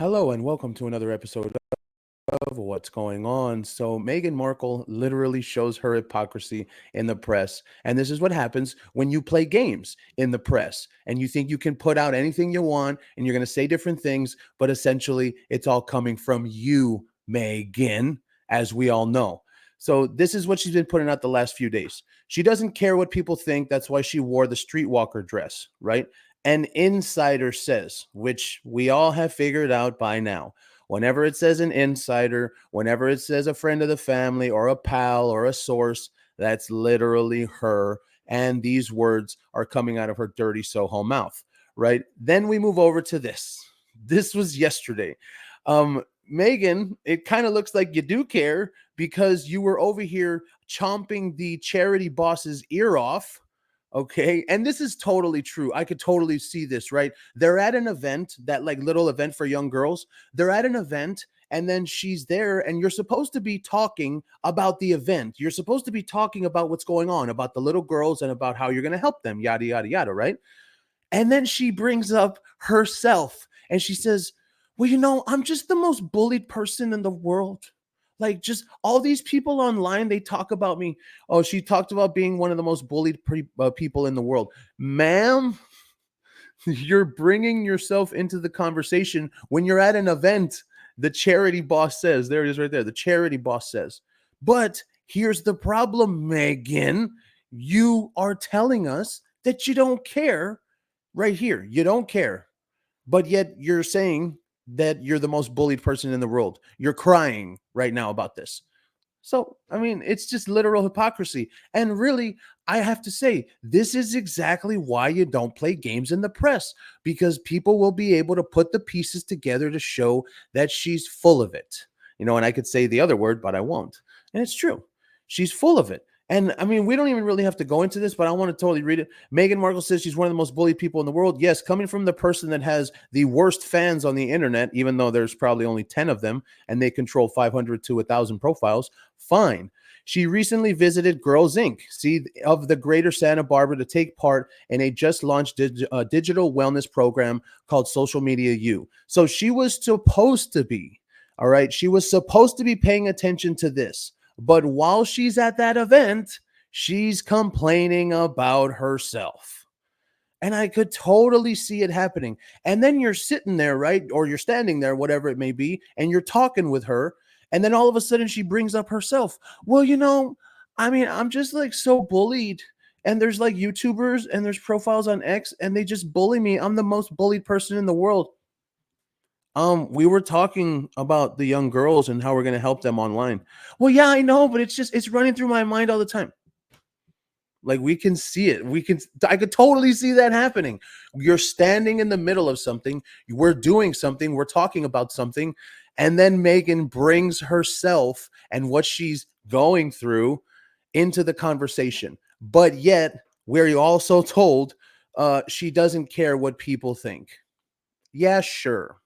Hello and welcome to another episode of What's Going On. So, Meghan Markle literally shows her hypocrisy in the press. And this is what happens when you play games in the press and you think you can put out anything you want and you're going to say different things, but essentially it's all coming from you, Meghan, as we all know. So, this is what she's been putting out the last few days. She doesn't care what people think. That's why she wore the streetwalker dress, right? An insider says, which we all have figured out by now. Whenever it says an insider, whenever it says a friend of the family or a pal or a source, that's literally her. And these words are coming out of her dirty Soho mouth, right? Then we move over to this. This was yesterday. Meghan, it kind of looks like you do care because you were over here chomping the charity boss's ear off. Okay. And this is totally true. I could totally see this, right? They're at an event, that like little event for young girls. They're at an event and then she's there and you're supposed to be talking about the event. You're supposed to be talking about what's going on, about the little girls and about how you're going to help them, yada, yada, yada, right? And then she brings up herself and she says, well, I'm just the most bullied person in the world. Like, just all these people online, they talk about me. Oh, she talked about being one of the most bullied people in the world. Ma'am, you're bringing yourself into the conversation when you're at an event. The charity boss says, there it is right there. The charity boss says, but here's the problem, Meghan. You are telling us that you don't care right here. You don't care. But yet you're saying that you're the most bullied person in the world. You're crying right now about this. So, I mean, it's just literal hypocrisy. And really, I have to say, this is exactly why you don't play games in the press, because people will be able to put the pieces together to show that she's full of it. And I could say the other word, but I won't. And it's true. She's full of it. And I mean, we don't even really have to go into this, but I want to totally read it. Meghan Markle says she's one of the most bullied people in the world. Yes, coming from the person that has the worst fans on the internet, even though there's probably only 10 of them and they control 500 to 1,000 profiles. Fine. She recently visited Girls Inc., of the greater Santa Barbara, to take part in a just launched digital wellness program called Social Media U. So she was supposed to be, all right, she was supposed to be paying attention to this. But while she's at that event, she's complaining about herself. And I could totally see it happening. And then you're sitting there, right? Or you're standing there, whatever it may be, and you're talking with her. And then all of a sudden she brings up herself. Well, I'm just like so bullied. And there's like YouTubers and there's profiles on X and they just bully me. I'm the most bullied person in the world. We were talking about the young girls and how we're going to help them online. Well, yeah, I know, but it's running through my mind all the time. Like, we can see it. I could totally see that happening. You're standing in the middle of something. We're doing something. We're talking about something. And then Meghan brings herself and what she's going through into the conversation. But yet, we're also told she doesn't care what people think. Yeah, sure.